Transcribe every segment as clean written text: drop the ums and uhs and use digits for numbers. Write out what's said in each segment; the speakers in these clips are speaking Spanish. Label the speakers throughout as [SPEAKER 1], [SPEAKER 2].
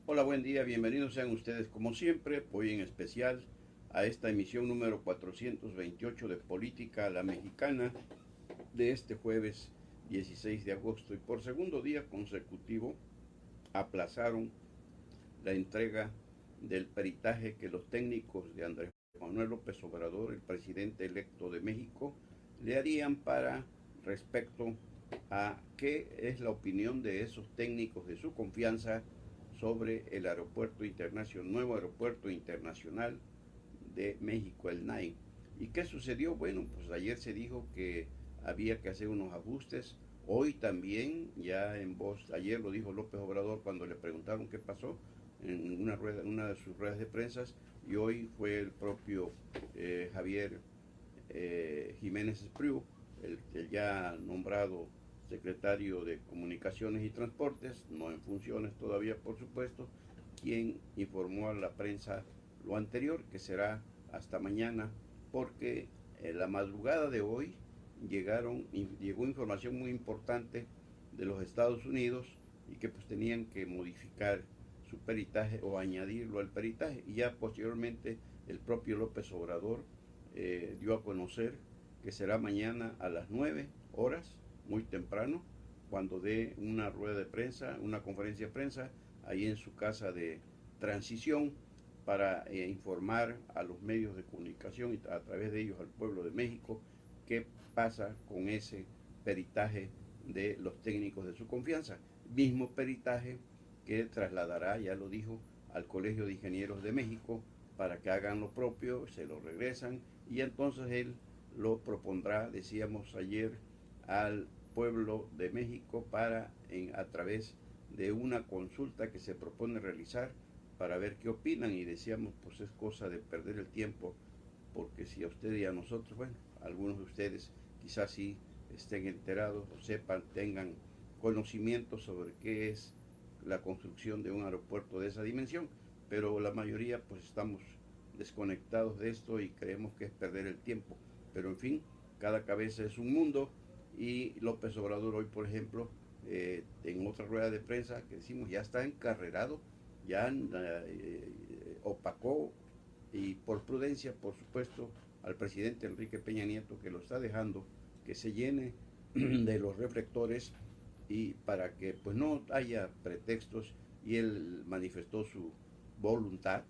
[SPEAKER 1] Hola, buen día, bienvenidos sean ustedes como siempre, hoy en especial a esta emisión número 428 de Política a la Mexicana de este jueves 16 de agosto. Y por segundo día consecutivo aplazaron la entrega del peritaje que los técnicos de Andrés Manuel López Obrador, el presidente electo de México, le harían para respecto a qué es la opinión de esos técnicos de su confianza sobre el aeropuerto internacional, nuevo aeropuerto internacional de México, el NAI. ¿Y qué sucedió? Bueno, pues ayer se dijo que había que hacer unos ajustes. Hoy también, ya en voz, ayer lo dijo López Obrador cuando le preguntaron qué pasó en una de sus ruedas de prensa, y hoy fue el propio Javier Jiménez Espriu, el ya nombrado secretario de Comunicaciones y Transportes, no en funciones todavía por supuesto, quien informó a la prensa lo anterior, que será hasta mañana, porque en la madrugada de hoy llegó información muy importante de los Estados Unidos y que pues tenían que modificar su peritaje o añadirlo al peritaje, y ya posteriormente el propio López Obrador dio a conocer que será mañana a las 9 horas, muy temprano, cuando dé una rueda de prensa, una conferencia de prensa, ahí en su casa de Transición, para informar a los medios de comunicación y a través de ellos al pueblo de México qué pasa con ese peritaje de los técnicos de su confianza. Mismo peritaje que trasladará, ya lo dijo, al Colegio de Ingenieros de México para que hagan lo propio, se lo regresan y entonces él lo propondrá, decíamos ayer, al pueblo de México a través de una consulta que se propone realizar para ver qué opinan, y decíamos, pues es cosa de perder el tiempo, porque si a usted y a nosotros, bueno, algunos de ustedes quizás sí estén enterados o sepan, tengan conocimiento sobre qué es la construcción de un aeropuerto de esa dimensión, pero la mayoría pues estamos desconectados de esto y creemos que es perder el tiempo. Pero en fin, cada cabeza es un mundo, y López Obrador hoy, por ejemplo, en otra rueda de prensa que decimos ya está encarrerado, ya opacó, y por prudencia, por supuesto, al presidente Enrique Peña Nieto, que lo está dejando que se llene de los reflectores, y para que pues no haya pretextos, y él manifestó su voluntad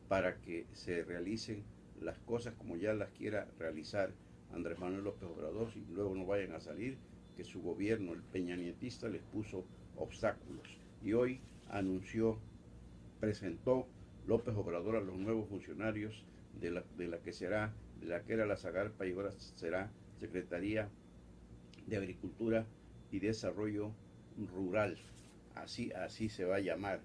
[SPEAKER 1] para que se realicen las cosas como ya las quiera realizar Andrés Manuel López Obrador, y luego no vayan a salir que su gobierno, el peñanietista, les puso obstáculos. Y hoy presentó López Obrador a los nuevos funcionarios de la que era la Zagarpa y ahora será Secretaría de Agricultura y Desarrollo Rural. Así se va a llamar,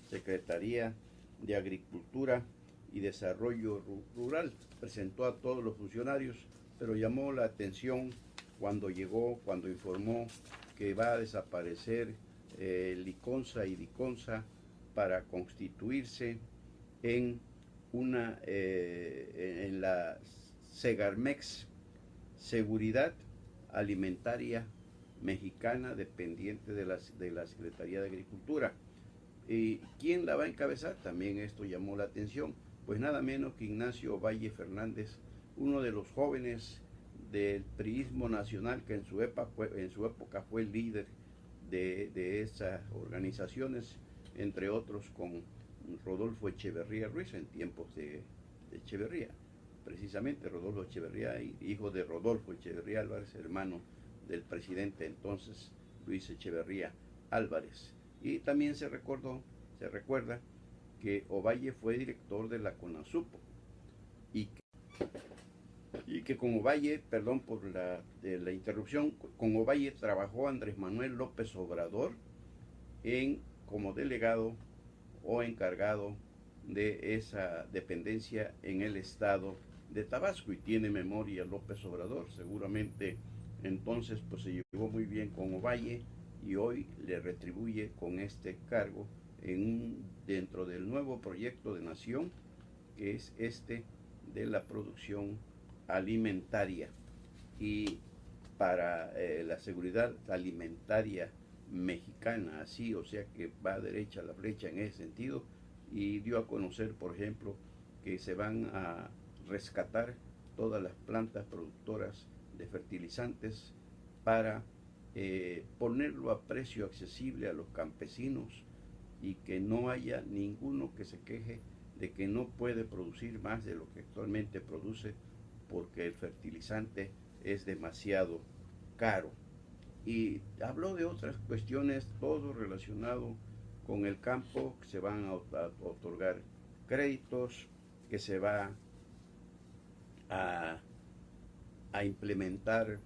[SPEAKER 1] Secretaría de Agricultura y Desarrollo Rural. Presentó a todos los funcionarios, pero llamó la atención cuando informó que va a desaparecer Liconza y Diconza para constituirse en en la Segarmex, Seguridad Alimentaria Mexicana, dependiente de la Secretaría de Agricultura. ¿Y quién la va a encabezar? También esto llamó la atención, pues nada menos que Ignacio Valle Fernández, uno de los jóvenes del priismo nacional, que en su época fue líder de esas organizaciones, entre otros con Rodolfo Echeverría Ruiz en tiempos de Echeverría. Precisamente Rodolfo Echeverría, hijo de Rodolfo Echeverría Álvarez, hermano del presidente entonces Luis Echeverría Álvarez. Y también se recuerda que Ovalle fue director de la CONASUPO, y que con Ovalle, perdón por la interrupción, con Ovalle trabajó Andrés Manuel López Obrador como delegado o encargado de esa dependencia en el estado de Tabasco, y tiene memoria López Obrador, seguramente entonces pues se llevó muy bien con Ovalle, y hoy le retribuye con este cargo dentro del nuevo proyecto de nación, que es este de la producción alimentaria. Y para la seguridad alimentaria mexicana, así, o sea que va derecha la flecha en ese sentido, y dio a conocer, por ejemplo, que se van a rescatar todas las plantas productoras de fertilizantes para ponerlo a precio accesible a los campesinos y que no haya ninguno que se queje de que no puede producir más de lo que actualmente produce porque el fertilizante es demasiado caro. Y habló de otras cuestiones, todo relacionado con el campo, que se van a otorgar créditos, que se va a, a implementar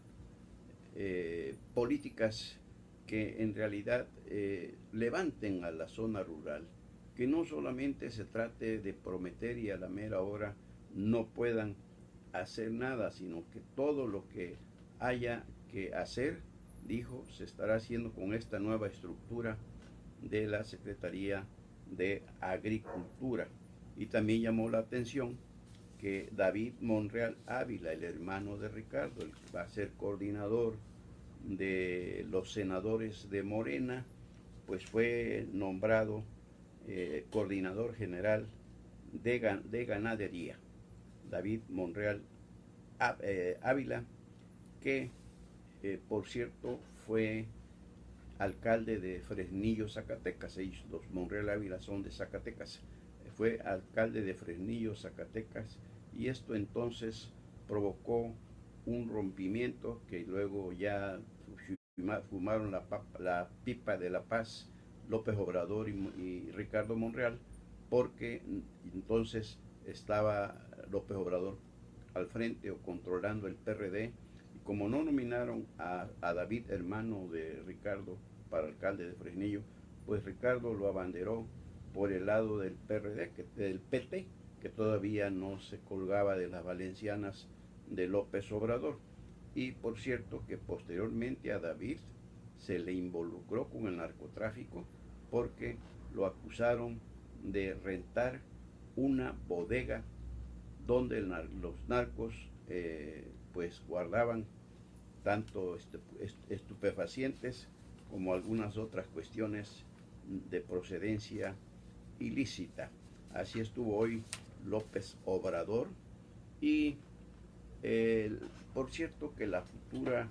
[SPEAKER 1] políticas que en realidad levanten a la zona rural, que no solamente se trate de prometer y a la mera hora no puedan hacer nada, sino que todo lo que haya que hacer, dijo, se estará haciendo con esta nueva estructura de la Secretaría de Agricultura. Y también llamó la atención que David Monreal Ávila, el hermano de Ricardo, el que va a ser coordinador de los senadores de Morena, pues fue nombrado coordinador general de ganadería. David Monreal Ávila, que por cierto fue alcalde de Fresnillo, Zacatecas. Ellos, los Monreal Ávila, son de Zacatecas. Fue alcalde de Fresnillo, Zacatecas, y esto entonces provocó un rompimiento que luego ya fumaron la pipa de la paz López Obrador y Ricardo Monreal, porque entonces estaba López Obrador al frente o controlando el PRD, y como no nominaron a David, hermano de Ricardo, para alcalde de Fresnillo, pues Ricardo lo abanderó por el lado del PRD, del PT, que todavía no se colgaba de las valencianas de López Obrador. Y por cierto que posteriormente a David se le involucró con el narcotráfico porque lo acusaron de rentar una bodega donde los narcos pues guardaban tanto estupefacientes como algunas otras cuestiones de procedencia ilícita. Así estuvo hoy López Obrador. Y por cierto que la futura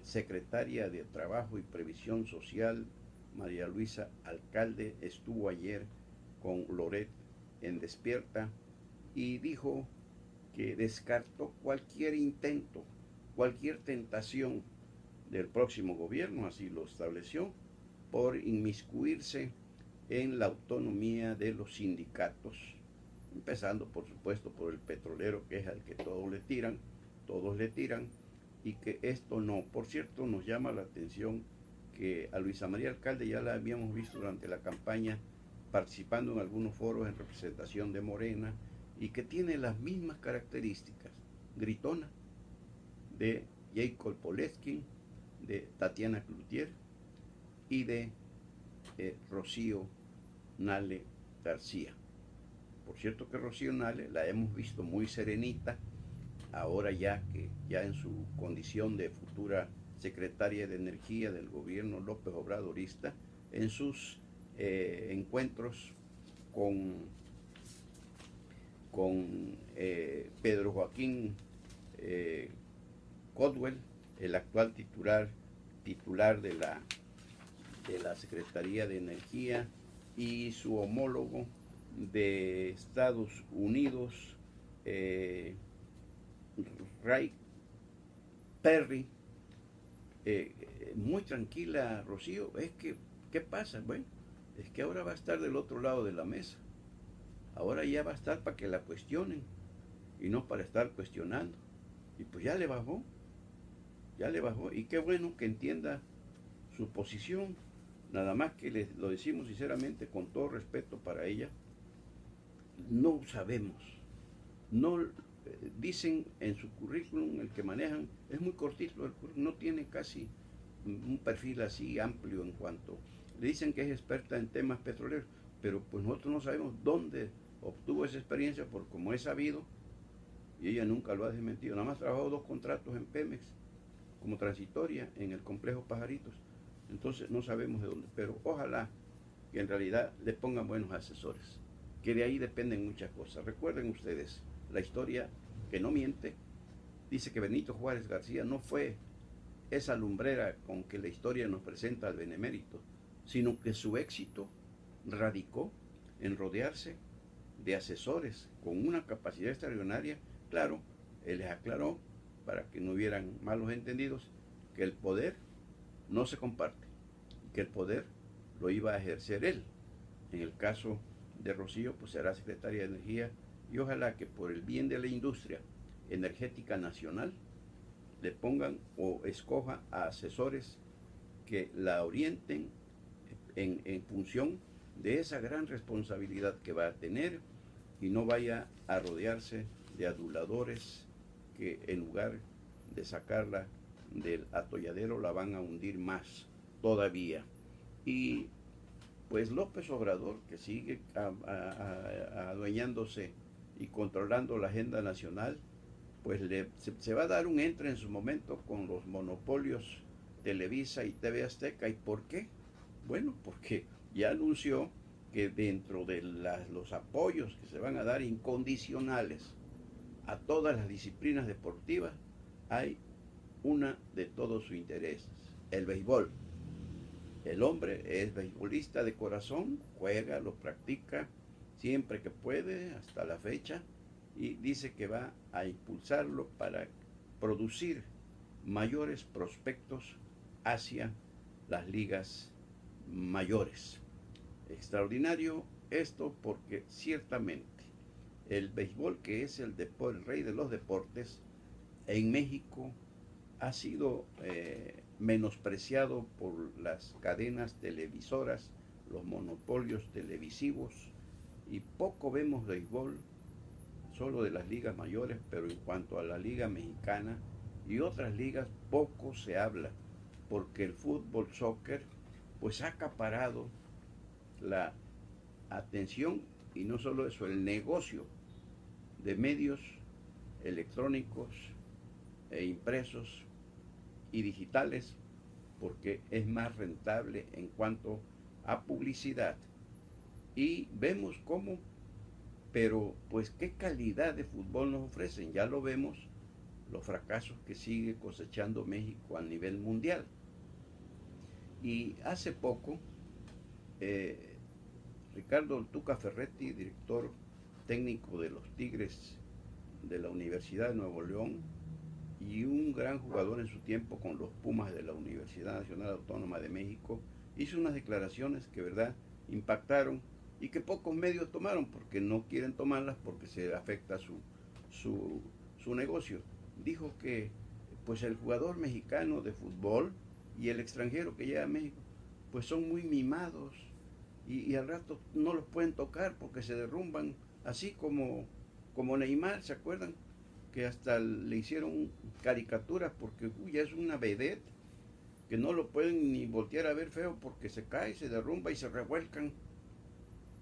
[SPEAKER 1] secretaria de Trabajo y Previsión Social, María Luisa Alcalde, estuvo ayer con Loret en Despierta y dijo que descartó cualquier intento, cualquier tentación del próximo gobierno, así lo estableció, por inmiscuirse en la autonomía de los sindicatos, empezando por supuesto por el petrolero, que es al que todos le tiran, y que esto no. Por cierto, nos llama la atención que a Luisa María Alcalde ya la habíamos visto durante la campaña participando en algunos foros en representación de Morena, y que tiene las mismas características, gritona, de Jacob Polensky, de Tatiana Cloutier y de Rocío Nale García. Por cierto que Rocío Nale la hemos visto muy serenita, ahora ya que ya en su condición de futura secretaria de Energía del gobierno López Obradorista, en sus encuentros con Pedro Joaquín Codwell, el actual titular de la Secretaría de Energía, y su homólogo de Estados Unidos, Ray Perry. Muy tranquila Rocío. Es que, ¿qué pasa? Bueno, es que ahora va a estar del otro lado de la mesa. Ahora ya va a estar para que la cuestionen y no para estar cuestionando. Y pues ya le bajó. Y qué bueno que entienda su posición. Nada más que lo decimos sinceramente, con todo respeto para ella, no sabemos. No dicen en su currículum, el que manejan, es muy cortito, el no tiene casi un perfil así amplio en cuanto. Le dicen que es experta en temas petroleros, pero pues nosotros no sabemos dónde obtuvo esa experiencia, por como he sabido, y ella nunca lo ha desmentido. Nada más trabajó 2 contratos en Pemex como transitoria en el complejo Pajaritos, Entonces no sabemos de dónde, pero ojalá que en realidad le pongan buenos asesores, que de ahí dependen muchas cosas. Recuerden ustedes, la historia que no miente, dice que Benito Juárez García no fue esa lumbrera con que la historia nos presenta al benemérito, sino que su éxito radicó en rodearse de asesores con una capacidad extraordinaria. Claro, él les aclaró, para que no hubieran malos entendidos, que el poder no se comparte, que el poder lo iba a ejercer él. En el caso de Rocío, pues será secretaria de Energía, y ojalá que por el bien de la industria energética nacional le pongan o escoja a asesores que la orienten en función de esa gran responsabilidad que va a tener, y no vaya a rodearse de aduladores que en lugar de sacarla del atolladero la van a hundir más todavía. Y pues López Obrador, que sigue adueñándose y controlando la agenda nacional, pues se va a dar un entre en su momento con los monopolios Televisa y TV Azteca. ¿Y por qué? Bueno, porque ya anunció que dentro de los apoyos que se van a dar incondicionales a todas las disciplinas deportivas, hay una de todos sus intereses, el béisbol. El hombre es beisbolista de corazón, juega, lo practica siempre que puede, hasta la fecha, y dice que va a impulsarlo para producir mayores prospectos hacia las ligas mayores. Extraordinario esto, porque ciertamente el béisbol, que es el rey de los deportes, en México ha sido menospreciado por las cadenas televisoras, los monopolios televisivos, y poco vemos béisbol, solo de las ligas mayores, pero en cuanto a la liga mexicana y otras ligas poco se habla, porque el fútbol, soccer, pues ha acaparado la atención, y no solo eso, el negocio de medios electrónicos e impresos y digitales, porque es más rentable en cuanto a publicidad. Y vemos cómo, pero pues qué calidad de fútbol nos ofrecen. Ya lo vemos, los fracasos que sigue cosechando México a nivel mundial. Y hace poco, Ricardo Tuca Ferretti, director técnico de los Tigres de la Universidad de Nuevo León, y un gran jugador en su tiempo con los Pumas de la Universidad Nacional Autónoma de México, hizo unas declaraciones que, verdad, impactaron, y que pocos medios tomaron porque no quieren tomarlas, porque se afecta su negocio. Dijo que pues el jugador mexicano de fútbol y el extranjero que llega a México pues son muy mimados, y al rato no los pueden tocar porque se derrumban, así como Neymar. ¿Se acuerdan? Que hasta le hicieron caricaturas porque ya es una vedette, que no lo pueden ni voltear a ver feo porque se cae, se derrumba y se revuelcan.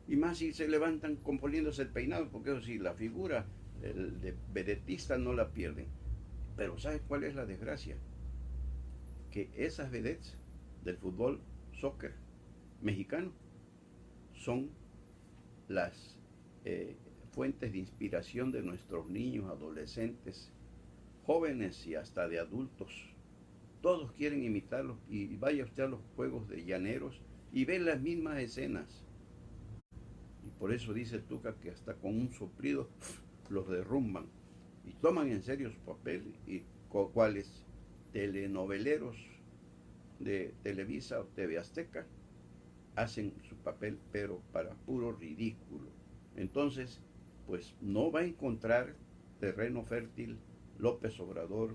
[SPEAKER 1] Y más si se levantan componiéndose el peinado, porque eso sí, la figura de vedetista no la pierden. Pero ¿sabes cuál es la desgracia? Que esas vedettes del fútbol, soccer mexicano, son las fuentes de inspiración de nuestros niños, adolescentes, jóvenes y hasta de adultos. Todos quieren imitarlos, y vaya usted a los juegos de llaneros y ve las mismas escenas. Y por eso dice Tuca que hasta con un soplido los derrumban, y toman en serio su papel, y cuales telenoveleros de Televisa o TV Azteca hacen su papel, pero para puro ridículo. Entonces, pues no va a encontrar terreno fértil López Obrador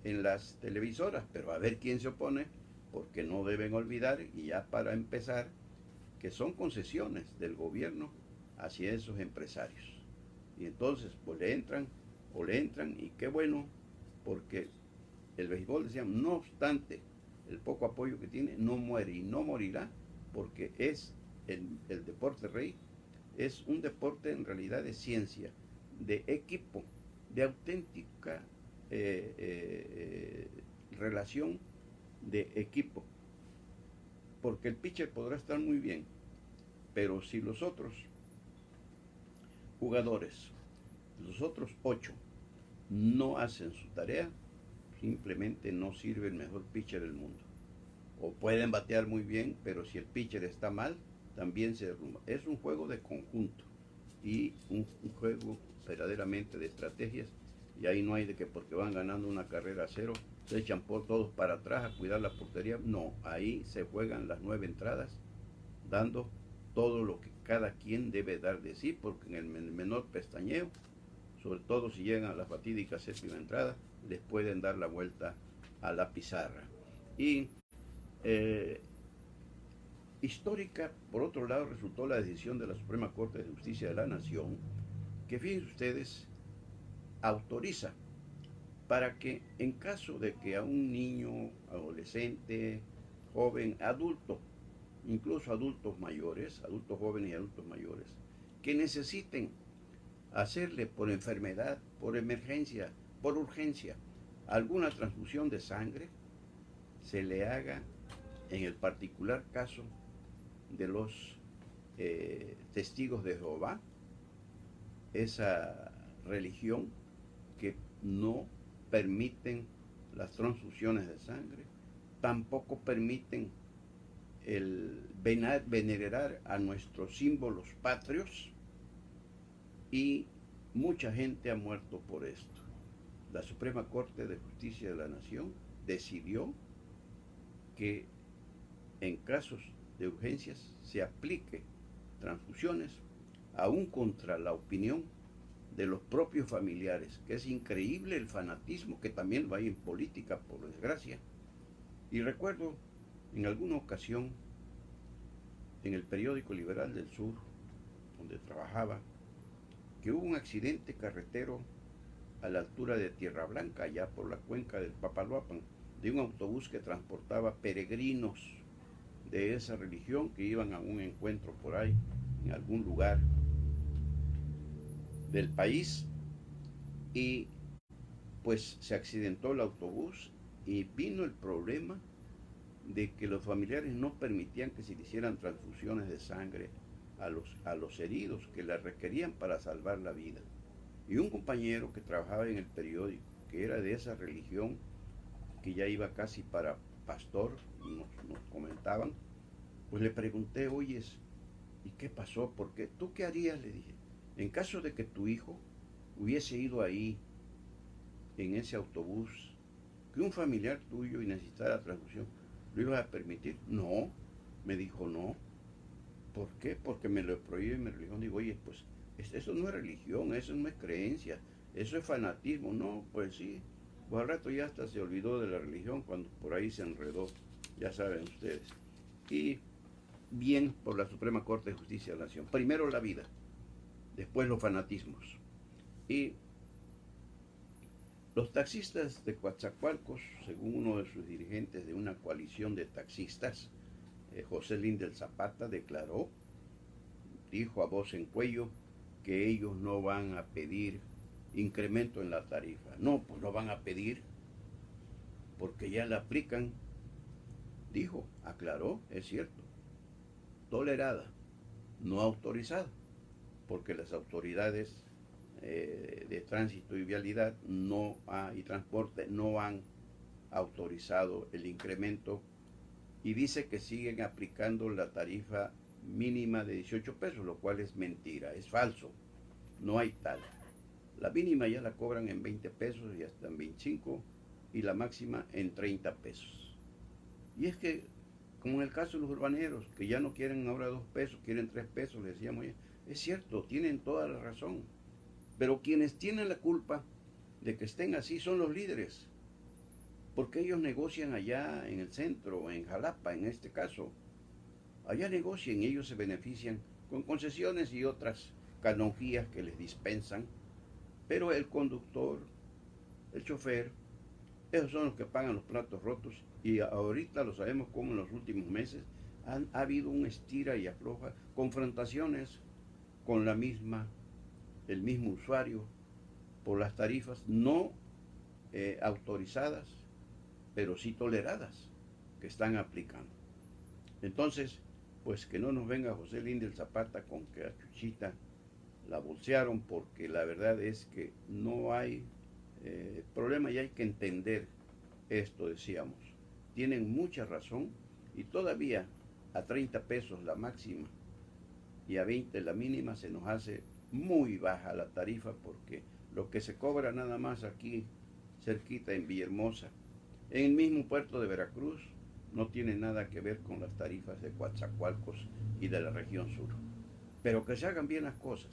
[SPEAKER 1] en las televisoras, pero a ver quién se opone, porque no deben olvidar, y ya para empezar, que son concesiones del gobierno hacia esos empresarios. Y entonces, pues le entran, y qué bueno, porque el béisbol, decíamos, no obstante el poco apoyo que tiene, no muere y no morirá, porque es el deporte rey, es un deporte en realidad de ciencia, de equipo, de auténtica relación de equipo. porque el pitcher podrá estar muy bien, pero si los otros jugadores, los otros 8, no hacen su tarea, simplemente no sirve el mejor pitcher del mundo. O pueden batear muy bien, pero si el pitcher está mal, también se derrumba. Es un juego de conjunto y un juego verdaderamente de estrategias, y ahí no hay de que porque van ganando una carrera a 0 se echan por todos para atrás a cuidar la portería. No, ahí se juegan las 9 entradas dando todo lo que cada quien debe dar de sí, porque en el menor pestañeo, sobre todo si llegan a la fatídica séptima entrada, les pueden dar la vuelta a la pizarra. Y histórica, por otro lado, resultó la decisión de la Suprema Corte de Justicia de la Nación, que fíjense ustedes, autoriza para que en caso de que a un niño, adolescente, joven, adulto, incluso adultos mayores, adultos jóvenes y adultos mayores, que necesiten hacerle por enfermedad, por emergencia, por urgencia, alguna transfusión de sangre, se le haga en el particular caso de los testigos de Jehová, esa religión que no permiten las transfusiones de sangre, tampoco permiten el venerar a nuestros símbolos patrios, y mucha gente ha muerto por esto. La Suprema Corte de Justicia de la Nación decidió que en casos de urgencias se aplique transfusiones, aún contra la opinión de los propios familiares, que es increíble el fanatismo que también lo hay en política, por desgracia. Y recuerdo en alguna ocasión en el periódico Liberal del Sur, donde trabajaba, que hubo un accidente carretero a la altura de Tierra Blanca, allá por la cuenca del Papaloapan, de un autobús que transportaba peregrinos de esa religión que iban a un encuentro por ahí, en algún lugar del país, y pues se accidentó el autobús y vino el problema de que los familiares no permitían que se le hicieran transfusiones de sangre a los heridos que la requerían para salvar la vida. Y un compañero que trabajaba en el periódico, que era de esa religión, que ya iba casi para pastor, nos comentaban, pues le pregunté, oyes, ¿y qué pasó? Porque tú qué harías, le dije, en caso de que tu hijo hubiese ido ahí, en ese autobús, que un familiar tuyo y necesitara transfusión, ¿lo ibas a permitir? No, me dijo no. ¿Por qué? Porque me lo prohíbe mi religión. Digo, oye, pues eso no es religión, eso no es creencia, eso es fanatismo. No, pues sí. Pues al rato ya hasta se olvidó de la religión cuando por ahí se enredó, ya saben ustedes. Y bien por la Suprema Corte de Justicia de la Nación. Primero la vida, después los fanatismos. Y los taxistas de Coatzacoalcos, según uno de sus dirigentes de una coalición de taxistas, José Lindel Zapata, declaró, dijo a voz en cuello, que ellos no van a pedir incremento en la tarifa. No, pues no van a pedir, porque ya la aplican, dijo, aclaró, es cierto, tolerada, no autorizada, porque las autoridades de tránsito y vialidad y transporte no han autorizado el incremento, y dice que siguen aplicando la tarifa mínima de 18 pesos, lo cual es mentira, es falso, no hay tal. La mínima ya la cobran en 20 pesos y hasta en 25, y la máxima en 30 pesos. Y es que, como en el caso de los urbaneros, que ya no quieren ahora 2 pesos, quieren 3 pesos, le decíamos ya, es cierto, tienen toda la razón, pero quienes tienen la culpa de que estén así son los líderes, porque ellos negocian allá en el centro, en Jalapa en este caso. Allá negocian y ellos se benefician con concesiones y otras canonjías que les dispensan, pero el conductor, el chofer, esos son los que pagan los platos rotos, y ahorita lo sabemos como en los últimos meses ha habido un estira y afloja, confrontaciones con el mismo usuario por las tarifas no autorizadas, pero sí toleradas, que están aplicando. Entonces, pues que no nos venga José Lindel Zapata con que a Chuchita la bolsearon, porque la verdad es que no hay problema y hay que entender esto, decíamos. Tienen mucha razón y todavía a 30 pesos la máxima y a 20 la mínima se nos hace muy baja la tarifa, porque lo que se cobra nada más aquí cerquita en Villahermosa, en el mismo puerto de Veracruz, no tiene nada que ver con las tarifas de Coatzacoalcos y de la región sur. Pero que se hagan bien las cosas.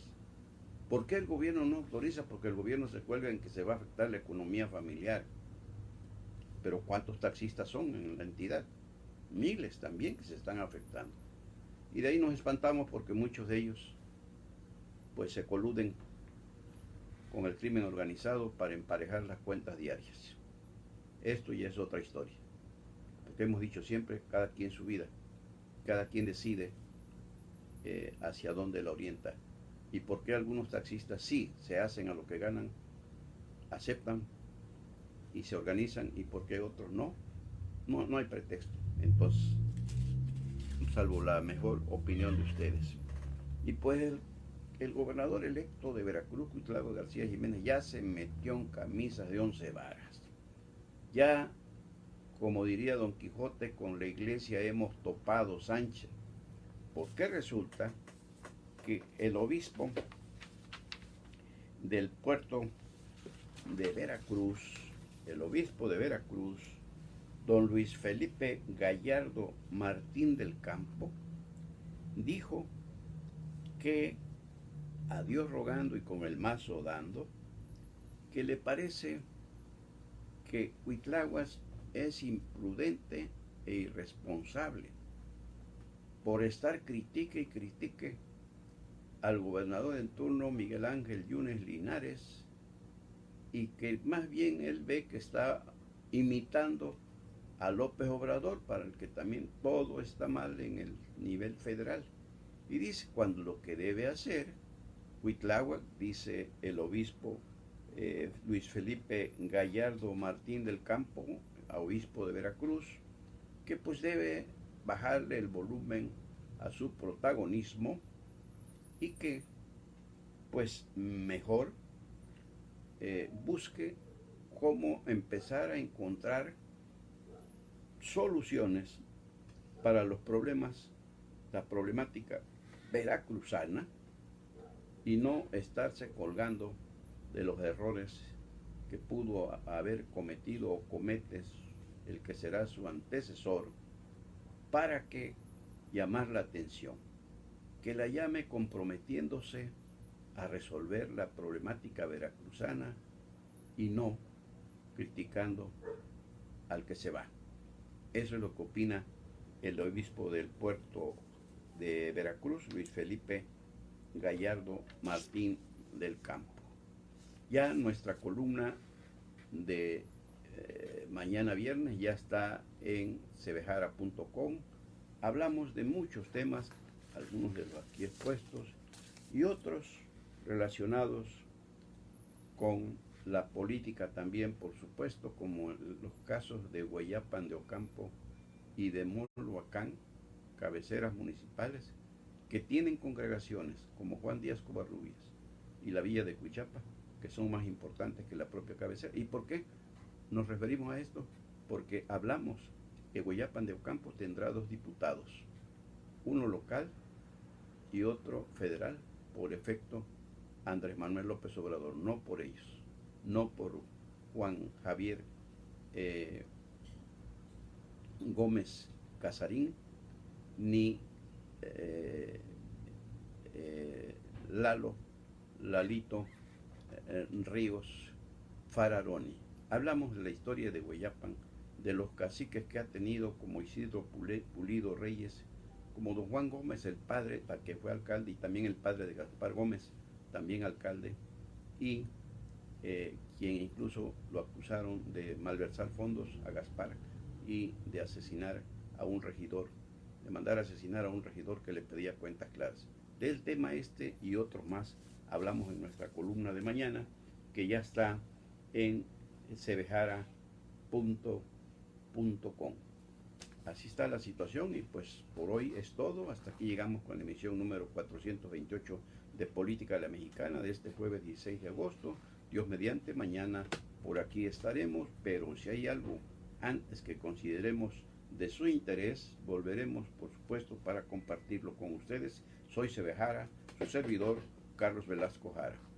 [SPEAKER 1] ¿Por qué el gobierno no autoriza? Porque el gobierno se cuelga en que se va a afectar la economía familiar. Pero ¿cuántos taxistas son en la entidad? Miles también que se están afectando. Y de ahí nos espantamos porque muchos de ellos pues se coluden con el crimen organizado para emparejar las cuentas diarias. Esto ya es otra historia. Porque hemos dicho siempre, cada quien su vida, cada quien decide hacia dónde la orienta. Y por qué algunos taxistas sí se hacen a lo que ganan, aceptan y se organizan, y por qué otros no. No hay pretexto. Entonces, salvo la mejor opinión de ustedes. Y pues el gobernador electo de Veracruz, Cuitlavo García Jiménez, ya se metió en camisas de 11 varas. Ya, como diría Don Quijote, con la iglesia hemos topado, Sánchez. Porque resulta que el obispo del puerto de Veracruz, el obispo de Veracruz, don Luis Felipe Gallardo Martín del Campo, dijo que, a Dios rogando y con el mazo dando, que le parece que Cuitláhuac es imprudente e irresponsable por estar critique y critique al gobernador en turno Miguel Ángel Yunes Linares, y que más bien él ve que está imitando a López Obrador, para el que también todo está mal en el nivel federal. Y dice, cuando lo que debe hacer Cuitláhuac, dice el obispo Luis Felipe Gallardo Martín del Campo, obispo de Veracruz, que pues debe bajarle el volumen a su protagonismo y que pues mejor busque cómo empezar a encontrar soluciones para los problemas, la problemática veracruzana, y no estarse colgando de los errores que pudo haber cometido o comete el que será su antecesor, para que llamar la atención, que la llame comprometiéndose a resolver la problemática veracruzana y no criticando al que se va. Eso es lo que opina el obispo del puerto de Veracruz, Luis Felipe Gallardo Martín del Campo. Ya nuestra columna de mañana viernes ya está en cebejara.com. Hablamos de muchos temas, algunos de los aquí expuestos y otros relacionados con la política también, por supuesto, como los casos de Hueyapan de Ocampo y de Molhuacán, cabeceras municipales que tienen congregaciones como Juan Díaz Covarrubias y la Villa de Cuichapa, que son más importantes que la propia cabecera. ¿Y por qué nos referimos a esto? Porque hablamos que Hueyapan de Ocampo tendrá 2 diputados, uno local y otro federal, por efecto Andrés Manuel López Obrador, no por ellos, no por Juan Javier Gómez Casarín, ni Lalito Ríos Fararoni. Hablamos de la historia de Hueyapan, de los caciques que ha tenido, como Isidro Pulido Reyes, como don Juan Gómez, el padre, que fue alcalde, y también el padre de Gaspar Gómez, también alcalde, y quien incluso lo acusaron de malversar fondos a Gaspar y de asesinar a un regidor, de mandar a asesinar a un regidor que le pedía cuentas claras. Del tema este y otros más hablamos en nuestra columna de mañana, que ya está en cebejara.com. así está la situación y pues por hoy es todo. Hasta aquí llegamos con la emisión número 428 de Política a la Mexicana de este jueves 16 de agosto. Dios mediante, mañana por aquí estaremos, pero si hay algo antes que consideremos de su interés, volveremos por supuesto para compartirlo con ustedes. Soy Sebejara, su servidor Carlos Velasco Jara.